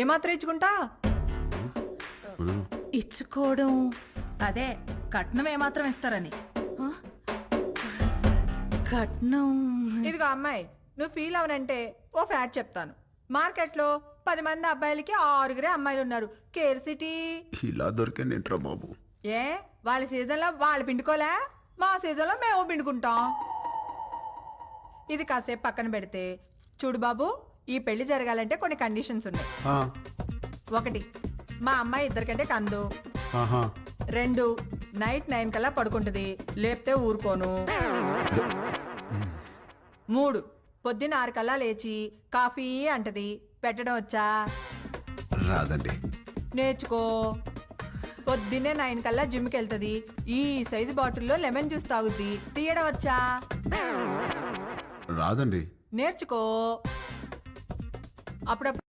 ఏమాత్రం ఇచ్చుకుంటా? ఇచ్చుకోవడం అదే కట్నం ఏమాత్రం ఇస్తారని. కట్నం ఇదిగో అమ్మాయి, నువ్వు ఫీల్ అవనంటే ఓ ఫ్యాక్ట్ చెప్తాను. మార్కెట్లో 10 మంది అబ్బాయిలకి 6 అమ్మాయిలు ఉన్నారు. కేర్ సిటీ ఇలా దొరికిందేంట్రా బాబు? ఏ వాళ్ళ సీజన్లో వాళ్ళు పిండుకోలే, మా సీజన్లో మేము పిండుకుంటాం. ఇది కాసేపు పక్కన పెడితే చూడు బాబు, ఈ పెళ్లి జరగాలంటే కొన్ని కండిషన్స్ ఉన్నాయి. 1, మా అమ్మాయి 2 కంటే కందు. 2, నైట్ 9 కల్లా పడుకుంటుంది, లేపితే ఊరుకోను. 3, పొద్దున్న 6 కల్లా లేచి కాఫీ అంటది. పెట్టడం వచ్చా? రాదండి. నేర్చుకో. పొద్దున్నే 9 కల్లా జిమ్కి వెళ్తుంది. ఈ సైజు బాటిల్లో లెమన్ జ్యూస్ తాగుద్ది. తీయడం వచ్చా? రాదండి. నేర్చుకో. అప్పుడప్పుడు